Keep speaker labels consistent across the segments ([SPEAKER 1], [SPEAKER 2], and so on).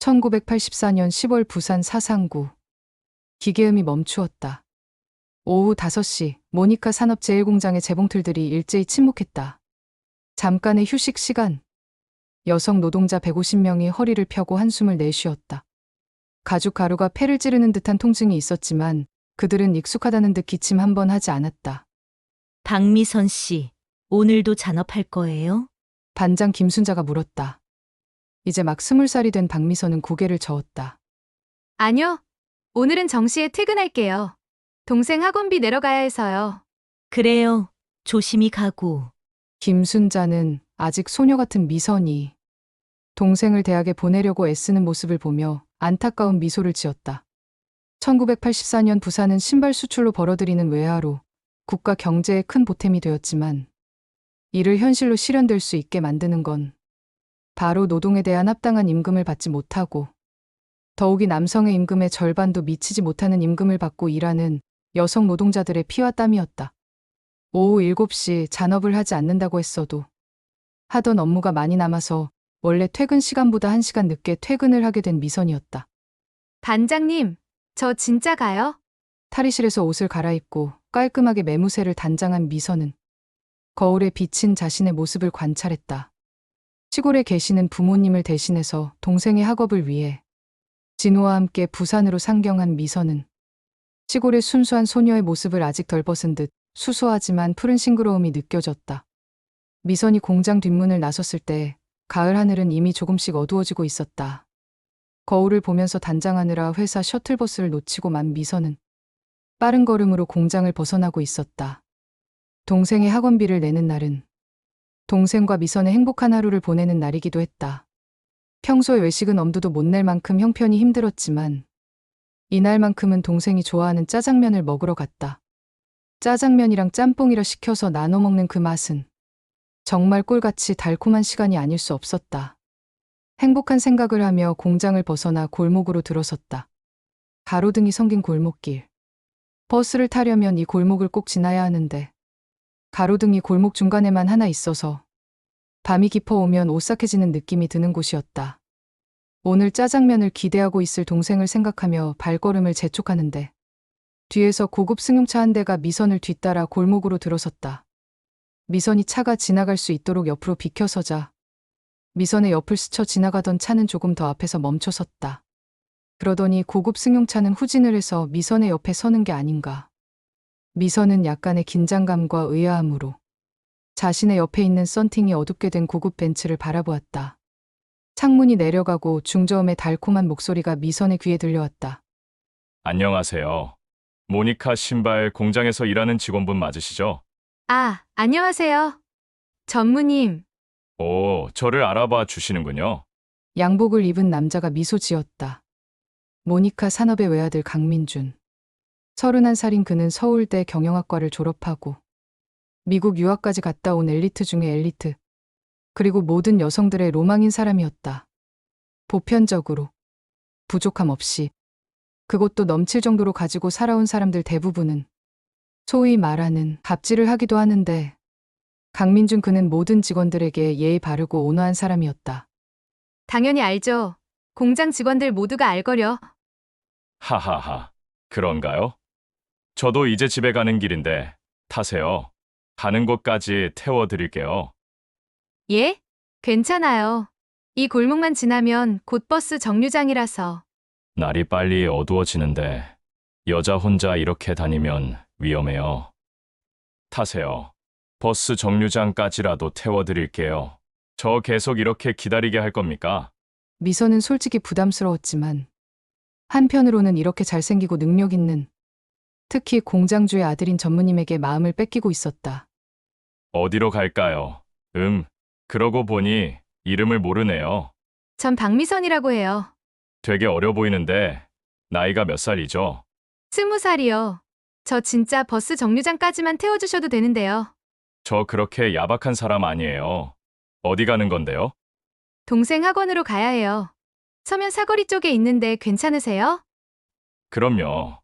[SPEAKER 1] 1984년 10월 부산 사상구. 기계음이 멈추었다. 오후 5시 모니카 산업제일공장의 재봉틀들이 일제히 침묵했다. 잠깐의 휴식 시간. 여성 노동자 150명이 허리를 펴고 한숨을 내쉬었다. 가죽 가루가 폐를 찌르는 듯한 통증이 있었지만 그들은 익숙하다는 듯 기침 한 번 하지 않았다.
[SPEAKER 2] 박미선 씨, 오늘도 잔업할 거예요?
[SPEAKER 1] 반장 김순자가 물었다. 이제 막 20살이 된 박미선은 고개를 저었다.
[SPEAKER 3] 아니요. 오늘은 정시에 퇴근할게요. 동생 학원비 내러 가야 해서요.
[SPEAKER 2] 그래요. 조심히 가고.
[SPEAKER 1] 김순자는 아직 소녀 같은 미선이 동생을 대학에 보내려고 애쓰는 모습을 보며 안타까운 미소를 지었다. 1984년 부산은 신발 수출로 벌어들이는 외화로 국가 경제에 큰 보탬이 되었지만 이를 현실로 실현될 수 있게 만드는 건 바로 노동에 대한 합당한 임금을 받지 못하고 더욱이 남성의 임금의 절반도 미치지 못하는 임금을 받고 일하는 여성 노동자들의 피와 땀이었다. 오후 7시 잔업을 하지 않는다고 했어도 하던 업무가 많이 남아서 원래 퇴근 시간보다 1시간 늦게 퇴근을 하게 된 미선이었다.
[SPEAKER 3] 반장님, 저 진짜 가요?
[SPEAKER 1] 탈의실에서 옷을 갈아입고 깔끔하게 매무새를 단장한 미선은 거울에 비친 자신의 모습을 관찰했다. 시골에 계시는 부모님을 대신해서 동생의 학업을 위해 진호와 함께 부산으로 상경한 미선은 시골의 순수한 소녀의 모습을 아직 덜 벗은 듯 수수하지만 푸른 싱그러움이 느껴졌다. 미선이 공장 뒷문을 나섰을 때 가을 하늘은 이미 조금씩 어두워지고 있었다. 거울을 보면서 단장하느라 회사 셔틀버스를 놓치고 만 미선은 빠른 걸음으로 공장을 벗어나고 있었다. 동생의 학원비를 내는 날은 동생과 미선의 행복한 하루를 보내는 날이기도 했다. 평소에 외식은 엄두도 못 낼 만큼 형편이 힘들었지만 이날만큼은 동생이 좋아하는 짜장면을 먹으러 갔다. 짜장면이랑 짬뽕이라 시켜서 나눠 먹는 그 맛은 정말 꿀같이 달콤한 시간이 아닐 수 없었다. 행복한 생각을 하며 공장을 벗어나 골목으로 들어섰다. 가로등이 성긴 골목길. 버스를 타려면 이 골목을 꼭 지나야 하는데 가로등이 골목 중간에만 하나 있어서 밤이 깊어오면 오싹해지는 느낌이 드는 곳이었다. 오늘 짜장면을 기대하고 있을 동생을 생각하며 발걸음을 재촉하는데 뒤에서 고급 승용차 한 대가 미선을 뒤따라 골목으로 들어섰다. 미선이 차가 지나갈 수 있도록 옆으로 비켜서자 미선의 옆을 스쳐 지나가던 차는 조금 더 앞에서 멈춰섰다. 그러더니 고급 승용차는 후진을 해서 미선의 옆에 서는 게 아닌가. 미선은 약간의 긴장감과 의아함으로 자신의 옆에 있는 썬팅이 어둡게 된 고급 벤츠를 바라보았다. 창문이 내려가고 중저음의 달콤한 목소리가 미선의 귀에 들려왔다.
[SPEAKER 4] 안녕하세요. 모니카 신발 공장에서 일하는 직원분 맞으시죠?
[SPEAKER 3] 아, 안녕하세요. 전무님,
[SPEAKER 4] 오, 저를 알아봐 주시는군요.
[SPEAKER 1] 양복을 입은 남자가 미소 지었다. 모니카 산업의 외아들 강민준. 31살인 그는 서울대 경영학과를 졸업하고 미국 유학까지 갔다 온 엘리트 중의 엘리트. 그리고 모든 여성들의 로망인 사람이었다. 보편적으로 부족함 없이 그것도 넘칠 정도로 가지고 살아온 사람들 대부분은 소위 말하는 갑질을 하기도 하는데 강민준 그는 모든 직원들에게 예의 바르고 온화한 사람이었다.
[SPEAKER 3] 당연히 알죠. 공장 직원들 모두가 알거려.
[SPEAKER 4] 하하하. 그런가요? 저도 이제 집에 가는 길인데 타세요. 가는 곳까지 태워드릴게요.
[SPEAKER 3] 예? 괜찮아요. 이 골목만 지나면 곧 버스 정류장이라서.
[SPEAKER 4] 날이 빨리 어두워지는데 여자 혼자 이렇게 다니면 위험해요. 타세요. 버스 정류장까지라도 태워드릴게요. 저 계속 이렇게 기다리게 할 겁니까?
[SPEAKER 1] 미선은 솔직히 부담스러웠지만 한편으로는 이렇게 잘생기고 능력 있는 특히 공장주의 아들인 전무님에게 마음을 뺏기고 있었다.
[SPEAKER 4] 어디로 갈까요? 그러고 보니 이름을 모르네요.
[SPEAKER 3] 전 박미선이라고 해요.
[SPEAKER 4] 되게 어려 보이는데 나이가 몇 살이죠?
[SPEAKER 3] 20살이요. 저 진짜 버스 정류장까지만 태워주셔도 되는데요.
[SPEAKER 4] 저 그렇게 야박한 사람 아니에요. 어디 가는 건데요?
[SPEAKER 3] 동생 학원으로 가야 해요. 서면 사거리 쪽에 있는데 괜찮으세요?
[SPEAKER 4] 그럼요.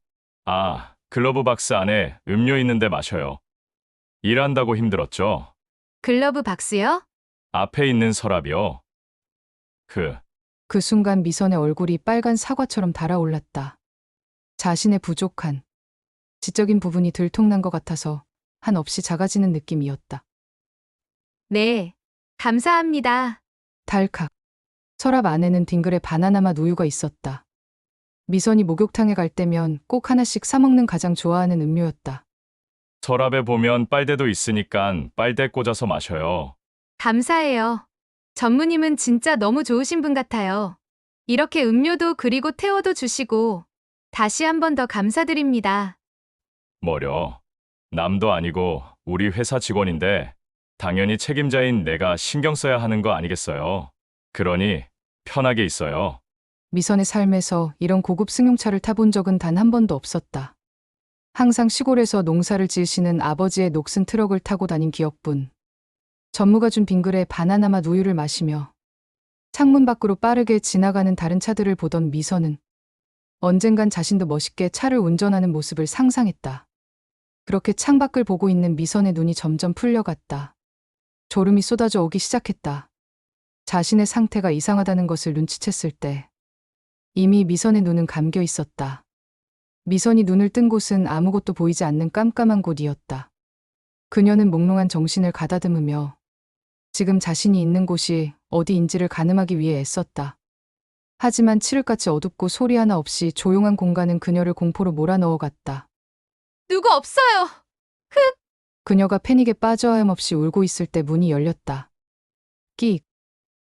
[SPEAKER 4] 아, 글러브 박스 안에 음료 있는데 마셔요. 일한다고 힘들었죠?
[SPEAKER 3] 글러브 박스요?
[SPEAKER 4] 앞에 있는 서랍이요.
[SPEAKER 1] 그 순간 미선의 얼굴이 빨간 사과처럼 달아올랐다. 자신의 부족한 지적인 부분이 들통난 것 같아서 한없이 작아지는 느낌이었다.
[SPEAKER 3] 네, 감사합니다.
[SPEAKER 1] 달칵. 서랍 안에는 딩글의 바나나 맛 우유가 있었다. 미선이 목욕탕에 갈 때면 꼭 하나씩 사 먹는 가장 좋아하는 음료였다.
[SPEAKER 4] 서랍에 보면 빨대도 있으니까 빨대 꽂아서 마셔요.
[SPEAKER 3] 감사해요. 전무님은 진짜 너무 좋으신 분 같아요. 이렇게 음료도 그리고 태워도 주시고 다시 한 번 더 감사드립니다.
[SPEAKER 4] 뭐려. 남도 아니고 우리 회사 직원인데 당연히 책임자인 내가 신경 써야 하는 거 아니겠어요. 그러니 편하게 있어요.
[SPEAKER 1] 미선의 삶에서 이런 고급 승용차를 타본 적은 단 한 번도 없었다. 항상 시골에서 농사를 지으시는 아버지의 녹슨 트럭을 타고 다닌 기억뿐. 전무가 준 빙글에 바나나 맛 우유를 마시며 창문 밖으로 빠르게 지나가는 다른 차들을 보던 미선은 언젠간 자신도 멋있게 차를 운전하는 모습을 상상했다. 그렇게 창밖을 보고 있는 미선의 눈이 점점 풀려갔다. 졸음이 쏟아져 오기 시작했다. 자신의 상태가 이상하다는 것을 눈치챘을 때 이미 미선의 눈은 감겨 있었다. 미선이 눈을 뜬 곳은 아무것도 보이지 않는 깜깜한 곳이었다. 그녀는 몽롱한 정신을 가다듬으며 지금 자신이 있는 곳이 어디인지를 가늠하기 위해 애썼다. 하지만 칠흑같이 어둡고 소리 하나 없이 조용한 공간은 그녀를 공포로 몰아넣어갔다.
[SPEAKER 3] 누구 없어요.
[SPEAKER 1] 그녀가 패닉에 빠져 하염없이 울고 있을 때 문이 열렸다. 끽.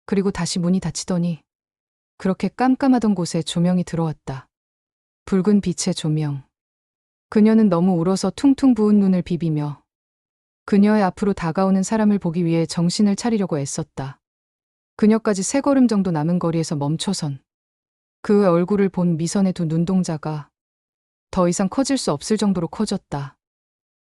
[SPEAKER 1] 그리고 다시 문이 닫히더니 그렇게 깜깜하던 곳에 조명이 들어왔다. 붉은 빛의 조명. 그녀는 너무 울어서 퉁퉁 부은 눈을 비비며 그녀의 앞으로 다가오는 사람을 보기 위해 정신을 차리려고 애썼다. 그녀까지 3걸음 정도 남은 거리에서 멈춰선 그의 얼굴을 본 미선의 두 눈동자가 더 이상 커질 수 없을 정도로 커졌다.